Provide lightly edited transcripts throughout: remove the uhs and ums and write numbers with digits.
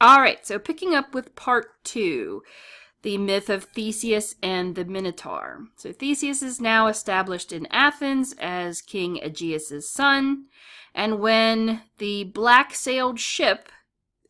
All right, so picking up with part 2, the myth of Theseus and the Minotaur. So Theseus is now established in Athens as King Aegeus' son, and when the black-sailed ship,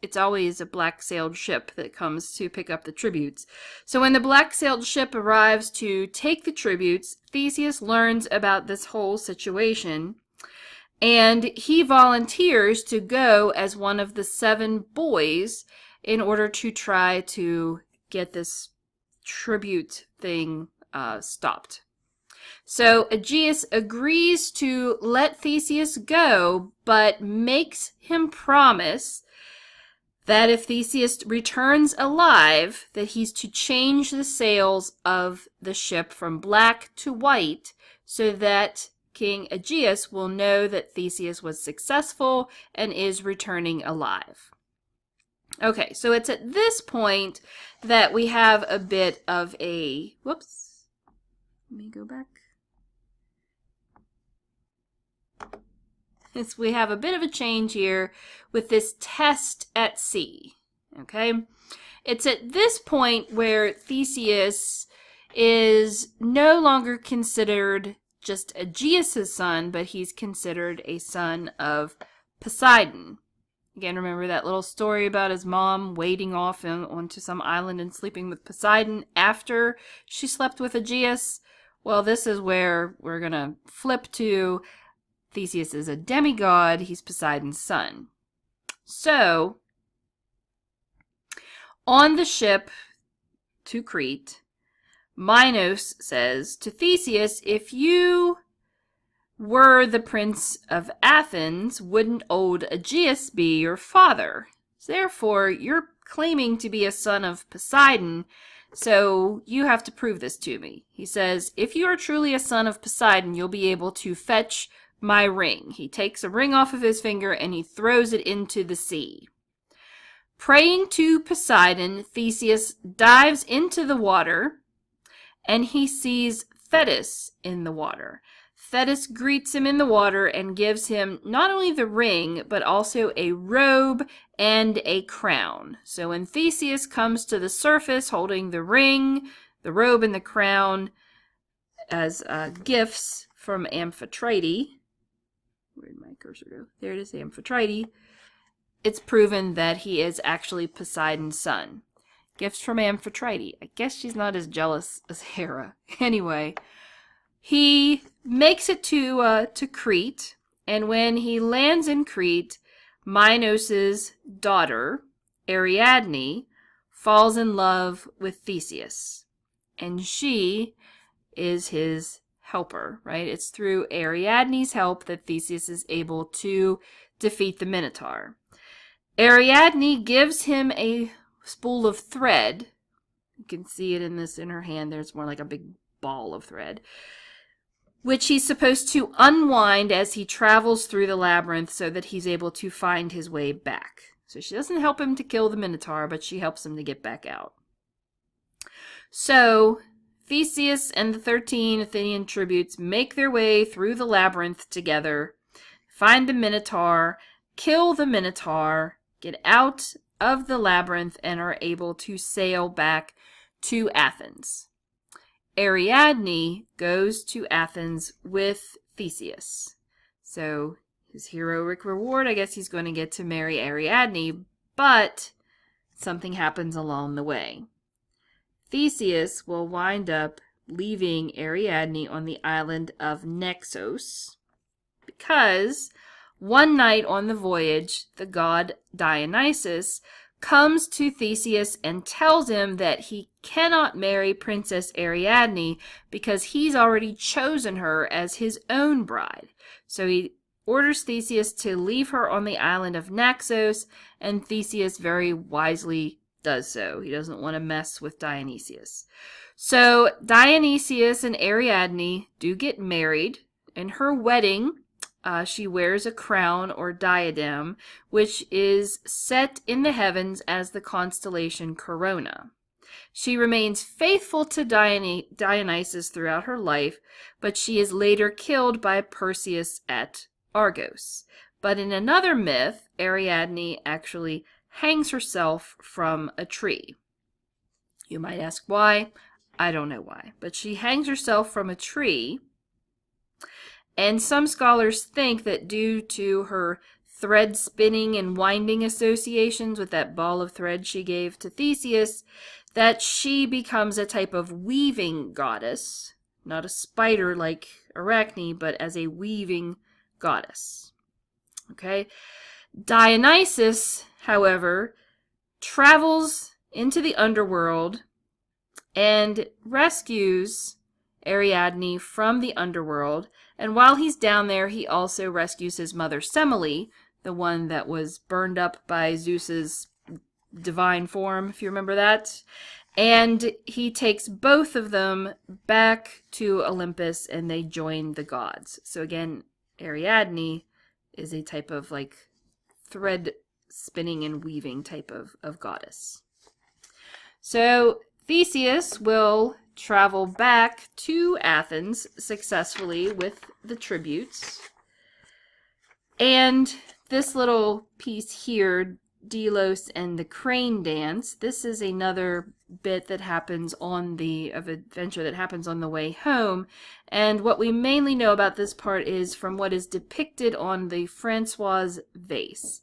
it's always a black-sailed ship that comes to pick up the tributes. So when the black-sailed ship arrives to take the tributes, Theseus learns about this whole situation, and he volunteers to go as one of the 7 boys in order to try to get this tribute thing stopped. So Aegeus agrees to let Theseus go, but makes him promise that if Theseus returns alive, that he's to change the sails of the ship from black to white so that King Aegeus will know that Theseus was successful and is returning alive. Okay, so it's at this point that we have a bit of a... Whoops. Let me go back. We have a bit of a change here with this test at sea. Okay? It's at this point where Theseus is no longer considered just Aegeus' son, but he's considered a son of Poseidon. Again, remember that little story about his mom wading off onto some island and sleeping with Poseidon after she slept with Aegeus? Well, this is where we're going to flip to Theseus is a demigod. He's Poseidon's son. So, on the ship to Crete, Minos says to Theseus, if you were the prince of Athens, wouldn't old Aegeus be your father? Therefore, you're claiming to be a son of Poseidon, so you have to prove this to me. He says, if you are truly a son of Poseidon, you'll be able to fetch my ring. He takes a ring off of his finger and he throws it into the sea. Praying to Poseidon, Theseus dives into the water and he sees Thetis in the water. Thetis greets him in the water and gives him not only the ring, but also a robe and a crown. So when Theseus comes to the surface holding the ring, the robe, and the crown as gifts from Amphitrite, where did my cursor go? There it is, Amphitrite. It's proven that he is actually Poseidon's son. Gifts from Amphitrite. I guess she's not as jealous as Hera. Anyway, he makes it to Crete, and when he lands in Crete, Minos' daughter, Ariadne, falls in love with Theseus, and she is his helper, right? It's through Ariadne's help that Theseus is able to defeat the Minotaur. Ariadne gives him a spool of thread. You can see it in her hand. There's more like a big ball of thread, which he's supposed to unwind as he travels through the labyrinth so that he's able to find his way back. So she doesn't help him to kill the Minotaur, but she helps him to get back out. So Theseus and the 13 Athenian tributes make their way through the labyrinth together, find the Minotaur, kill the Minotaur, get out of the labyrinth, and are able to sail back to Athens. Ariadne goes to Athens with Theseus. So his heroic reward, I guess he's going to get to marry Ariadne, but something happens along the way. Theseus will wind up leaving Ariadne on the island of Naxos because one night on the voyage, the god Dionysus comes to Theseus and tells him that he cannot marry Princess Ariadne because he's already chosen her as his own bride. So he orders Theseus to leave her on the island of Naxos, and Theseus very wisely does so. He doesn't want to mess with Dionysius. So Dionysius and Ariadne do get married. In her wedding, she wears a crown or diadem, which is set in the heavens as the constellation Corona. She remains faithful to Dionysus throughout her life, but she is later killed by Perseus at Argos. But in another myth, Ariadne actually hangs herself from a tree. You might ask why. I don't know why, but she hangs herself from a tree. And some scholars think that due to her thread spinning and winding associations with that ball of thread she gave to Theseus, that she becomes a type of weaving goddess, not a spider like Arachne, but as a weaving goddess. Okay? Dionysus, however, travels into the underworld and rescues Ariadne from the underworld. And while he's down there, he also rescues his mother Semele, the one that was burned up by Zeus's divine form, if you remember that. And he takes both of them back to Olympus, and they join the gods. So again, Ariadne is a type of like thread spinning and weaving type of goddess. So Theseus will travel back to Athens successfully with the tributes. And this little piece here, Delos and the crane dance, this is another bit that happens on the adventure that happens on the way home. And what we mainly know about this part is from what is depicted on the Francoise vase.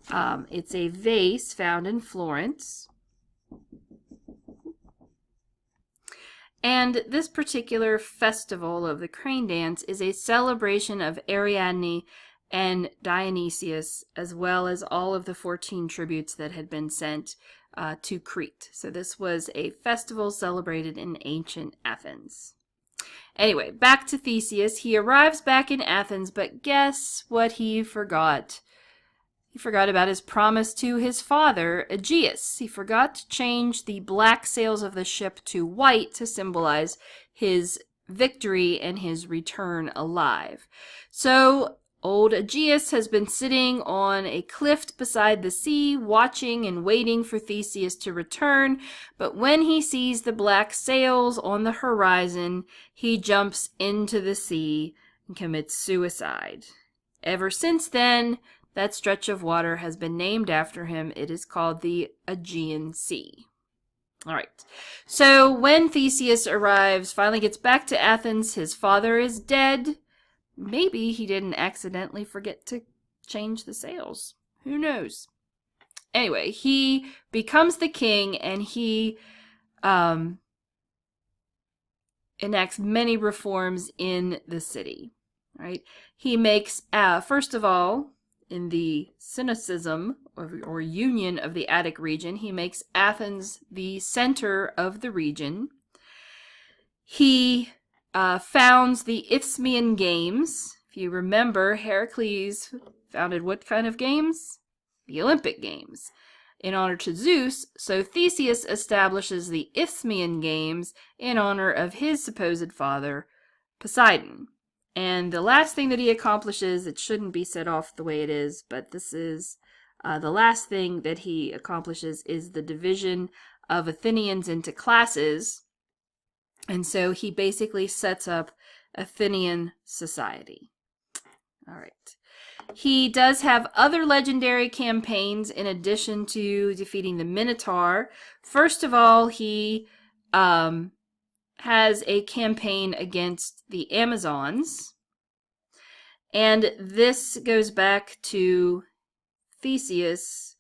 It's a vase found in Florence. And this particular festival of the crane dance is a celebration of Ariadne and Dionysius, as well as all of the 14 tributes that had been sent to Crete. So this was a festival celebrated in ancient Athens. Anyway, back to Theseus. He arrives back in Athens, but guess what he forgot? He forgot about his promise to his father, Aegeus. He forgot to change the black sails of the ship to white to symbolize his victory and his return alive. So old Aegeus has been sitting on a cliff beside the sea, watching and waiting for Theseus to return. But when he sees the black sails on the horizon, he jumps into the sea and commits suicide. Ever since then, that stretch of water has been named after him. It is called the Aegean Sea. All right. So when Theseus arrives, finally gets back to Athens, his father is dead. Maybe he didn't accidentally forget to change the sails. Who knows? Anyway, he becomes the king, and he enacts many reforms in the city. Right? He makes, first of all, in the cynicism or union of the Attic region, he makes Athens the center of the region. He founds the Isthmian Games. If you remember, Heracles founded what kind of games? The Olympic Games, in honor to Zeus. So Theseus establishes the Isthmian Games in honor of his supposed father, Poseidon. And the last thing that he accomplishes, it shouldn't be set off the way it is, but this is the last thing that he accomplishes is the division of Athenians into classes. And so he basically sets up Athenian society. All right. He does have other legendary campaigns in addition to defeating the Minotaur. First of all, he has a campaign against the Amazons. And this goes back to Theseus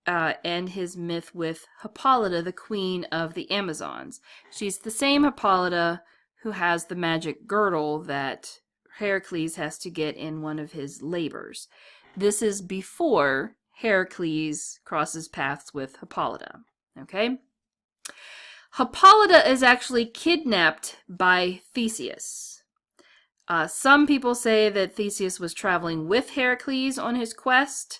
and his myth with Hippolyta, the queen of the Amazons. She's the same Hippolyta who has the magic girdle that Heracles has to get in one of his labors. This is before Heracles crosses paths with Hippolyta. Okay? Hippolyta is actually kidnapped by Theseus. Some people say that Theseus was traveling with Heracles on his quest,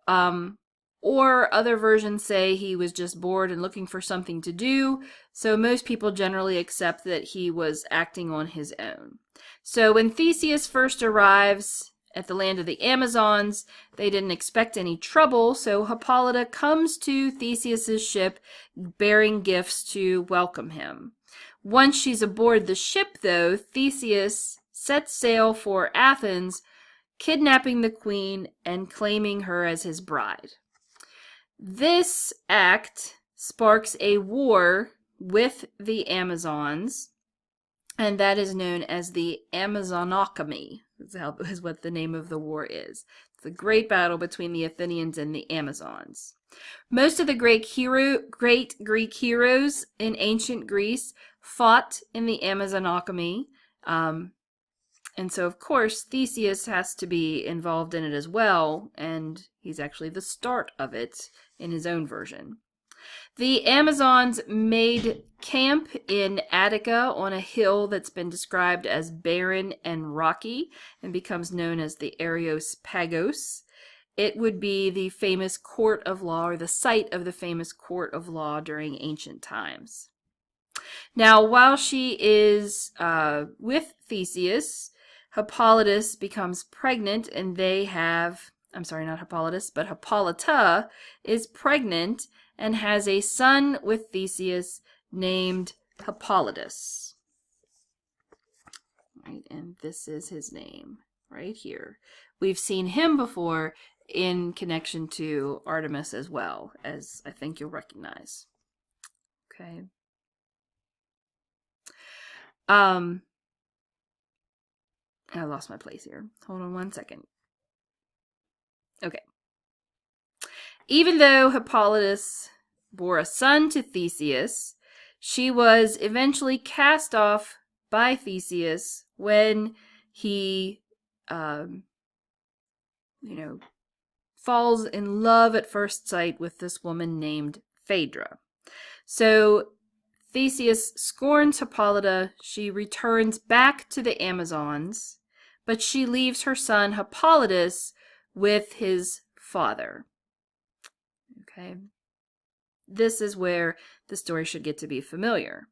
or other versions say he was just bored and looking for something to do, so most people generally accept that he was acting on his own. So when Theseus first arrives at the land of the Amazons, they didn't expect any trouble, so Hippolyta comes to Theseus's ship bearing gifts to welcome him. Once she's aboard the ship, though, Theseus sets sail for Athens, kidnapping the queen and claiming her as his bride. This act sparks a war with the Amazons, and that is known as the Amazonochemy, is what the name of the war is. It's a great battle between the Athenians and the Amazons. Most of the great Greek heroes in ancient Greece fought in the Amazonochemy, and so, of course, Theseus has to be involved in it as well, and he's actually the start of it in his own version. The Amazons made camp in Attica on a hill that's been described as barren and rocky and becomes known as the Areopagos. It would be the famous court of law, or the site of the famous court of law during ancient times. Now, while she is with Theseus, Hippolytus becomes pregnant, and they have, I'm sorry, not Hippolytus, but Hippolyta is pregnant and has a son with Theseus named Hippolytus. Right, and this is his name right here. We've seen him before in connection to Artemis as well, as I think you'll recognize. Okay. I lost my place here. Hold on one second. Okay. Even though Hippolytus bore a son to Theseus, she was eventually cast off by Theseus when he, falls in love at first sight with this woman named Phaedra. So Theseus scorns Hippolyta. She returns back to the Amazons, but she leaves her son Hippolytus with his father. Okay. This is where the story should get to be familiar.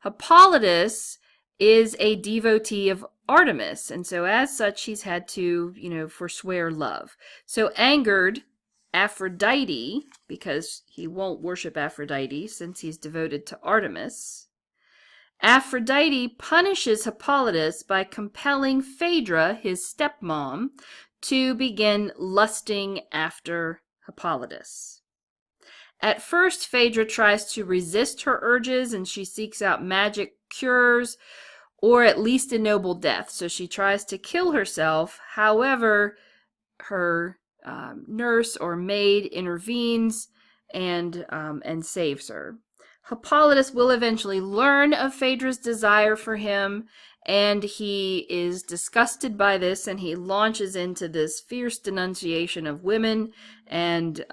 Hippolytus is a devotee of Artemis, and so as such he's had to, forswear love. So angered, Aphrodite, because he won't worship Aphrodite since he's devoted to Artemis, Aphrodite punishes Hippolytus by compelling Phaedra, his stepmom, to begin lusting after Hippolytus. At first, Phaedra tries to resist her urges, and she seeks out magic cures or at least a noble death. So she tries to kill herself. However, her nurse or maid intervenes and saves her. Hippolytus will eventually learn of Phaedra's desire for him, and he is disgusted by this, and he launches into this fierce denunciation of women and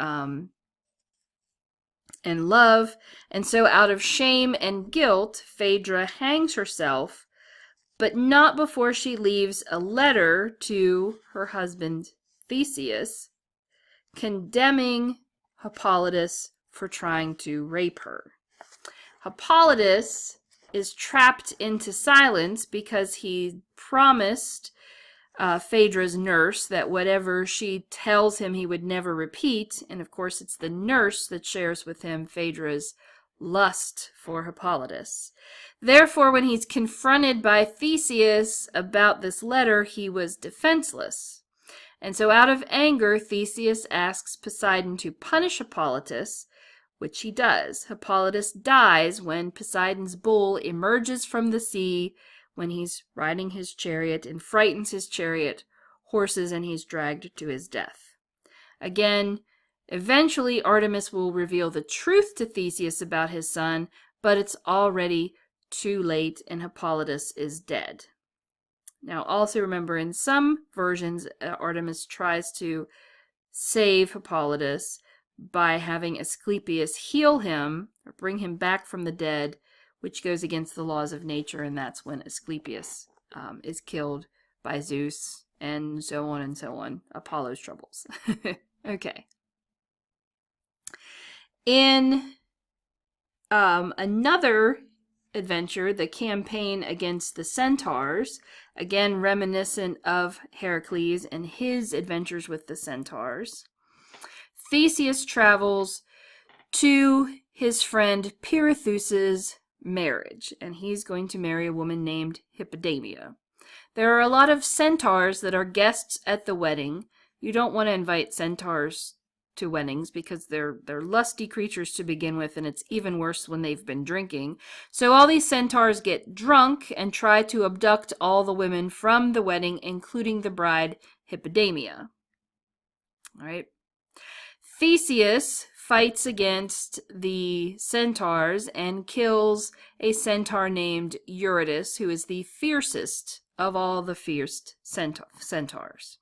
love. And so out of shame and guilt, Phaedra hangs herself, but not before she leaves a letter to her husband Theseus, condemning Hippolytus for trying to rape her. Hippolytus is trapped into silence because he promised Phaedra's nurse that whatever she tells him he would never repeat, and of course it's the nurse that shares with him Phaedra's lust for Hippolytus. Therefore, when he's confronted by Theseus about this letter, he was defenseless. And so out of anger, Theseus asks Poseidon to punish Hippolytus, which he does. Hippolytus dies when Poseidon's bull emerges from the sea when he's riding his chariot and frightens his chariot horses, and he's dragged to his death. Again, eventually Artemis will reveal the truth to Theseus about his son, but it's already too late and Hippolytus is dead. Now also remember, in some versions, Artemis tries to save Hippolytus by having Asclepius heal him or bring him back from the dead, which goes against the laws of nature, and that's when Asclepius is killed by Zeus, and so on and so on. Apollo's troubles. Okay. In another adventure, the campaign against the centaurs, again reminiscent of Heracles and his adventures with the centaurs, Theseus travels to his friend Pirithous' marriage, and he's going to marry a woman named Hippodamia. There are a lot of centaurs that are guests at the wedding. You don't want to invite centaurs to weddings because they're lusty creatures to begin with, and it's even worse when they've been drinking. So all these centaurs get drunk and try to abduct all the women from the wedding, including the bride, Hippodamia. All right. Theseus fights against the centaurs and kills a centaur named Eurytus, who is the fiercest of all the fierce centaurs.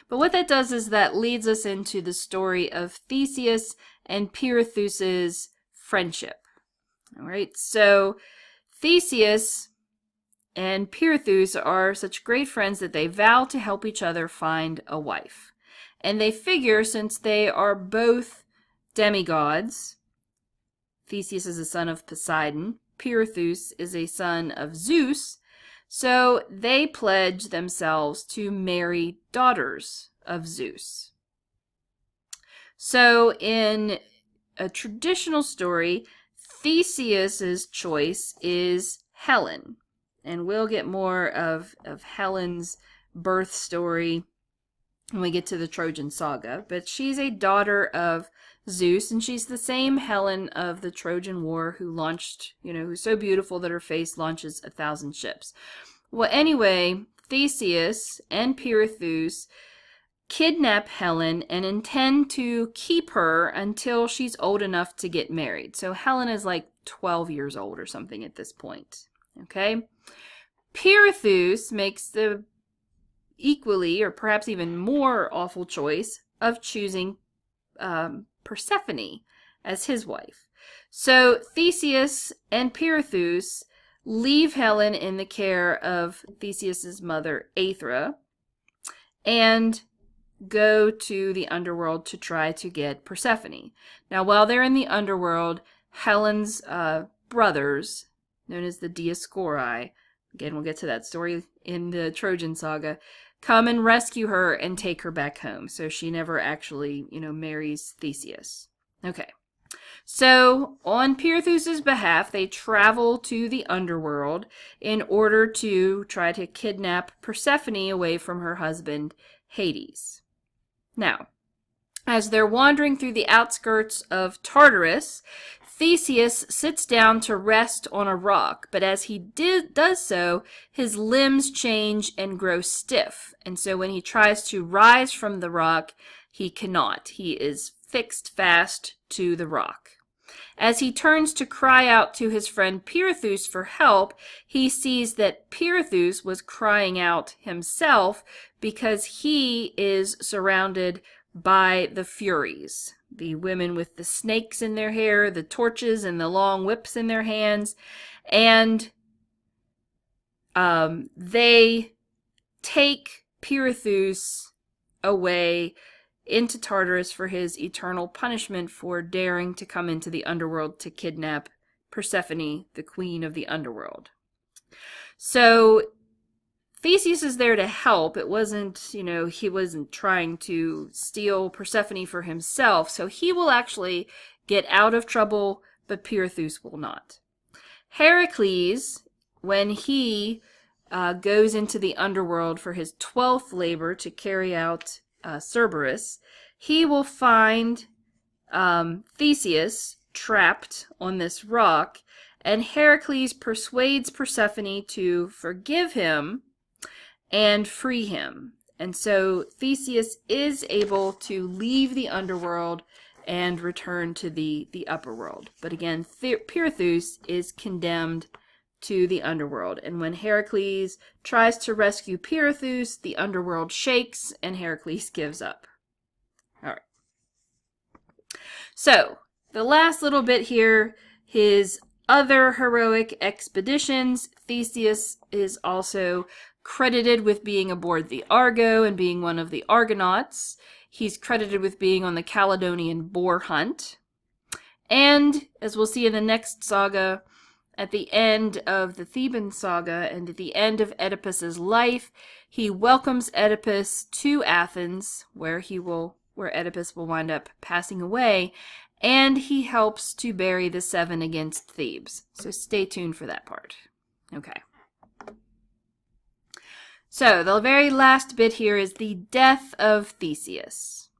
But what that does is that leads us into the story of Theseus and Pirithous' friendship. All right, so Theseus and Pirithous are such great friends that they vow to help each other find a wife. And they figure, since they are both demigods, Theseus is a son of Poseidon, Pirithous is a son of Zeus, so they pledge themselves to marry daughters of Zeus. So in a traditional story, Theseus's choice is Helen. And we'll get more of Helen's birth story when we get to the Trojan saga. But she's a daughter of Zeus, and she's the same Helen of the Trojan War who launched, who's so beautiful that her face launches 1,000 ships. Well, anyway, Theseus and Pirithous kidnap Helen and intend to keep her until she's old enough to get married. So Helen is like 12 years old or something at this point. Okay? Pirithous makes the equally, or perhaps even more awful choice of choosing Persephone as his wife. So Theseus and Pirithous leave Helen in the care of Theseus's mother, Aethra, and go to the underworld to try to get Persephone. Now, while they're in the underworld, Helen's brothers, known as the Dioscuri, again, we'll get to that story in the Trojan saga, come and rescue her and take her back home. So she never actually, marries Theseus. Okay. So on Pirithous' behalf, they travel to the underworld in order to try to kidnap Persephone away from her husband, Hades. Now, as they're wandering through the outskirts of Tartarus, Theseus sits down to rest on a rock, but as he does so, his limbs change and grow stiff. And so when he tries to rise from the rock, he cannot. He is fixed fast to the rock. As he turns to cry out to his friend Pirithous for help, he sees that Pirithous was crying out himself because he is surrounded by the Furies, the women with the snakes in their hair, the torches, and the long whips in their hands. And they take Pirithous away into Tartarus for his eternal punishment for daring to come into the underworld to kidnap Persephone, the queen of the underworld. So Theseus is there to help. It wasn't, he wasn't trying to steal Persephone for himself. So he will actually get out of trouble, but Pirithous will not. Heracles, when he goes into the underworld for his 12th labor to carry out Cerberus, he will find Theseus trapped on this rock, and Heracles persuades Persephone to forgive him and free him. And so Theseus is able to leave the underworld and return to the upper world. But again, Pirithous is condemned to the underworld. And when Heracles tries to rescue Pirithous, the underworld shakes and Heracles gives up. All right. So, the last little bit here, his other heroic expeditions. Theseus is also credited with being aboard the Argo and being one of the Argonauts. He's credited with being on the Caledonian boar hunt. And, as we'll see in the next saga, at the end of the Theban saga and at the end of Oedipus's life, he welcomes Oedipus to Athens, where Oedipus will wind up passing away, and he helps to bury the seven against Thebes. So stay tuned for that part. Okay. So the very last bit here is the death of Theseus.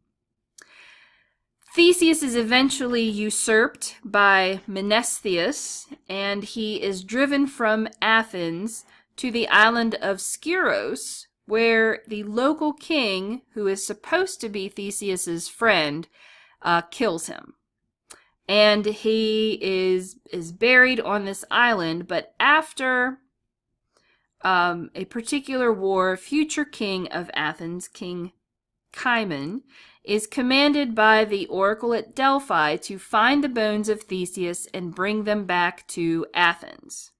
Theseus is eventually usurped by Menestheus, and he is driven from Athens to the island of Skyros, where the local king, who is supposed to be Theseus's friend, kills him. And he is buried on this island, but after a particular war, future king of Athens, King Cimon, is commanded by the oracle at Delphi to find the bones of Theseus and bring them back to Athens.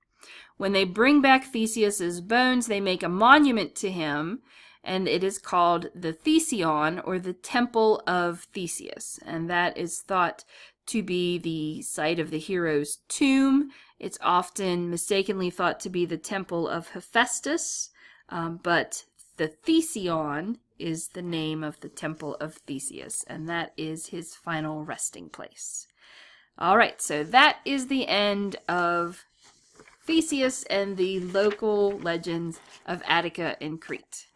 When they bring back Theseus's bones, they make a monument to him, and it is called the Theseon, or the Temple of Theseus. And that is thought to be the site of the hero's tomb. It's often mistakenly thought to be the Temple of Hephaestus, but the Theseon is the name of the Temple of Theseus, and that is his final resting place. All right, so that is the end of Theseus and the local legends of Attica and Crete.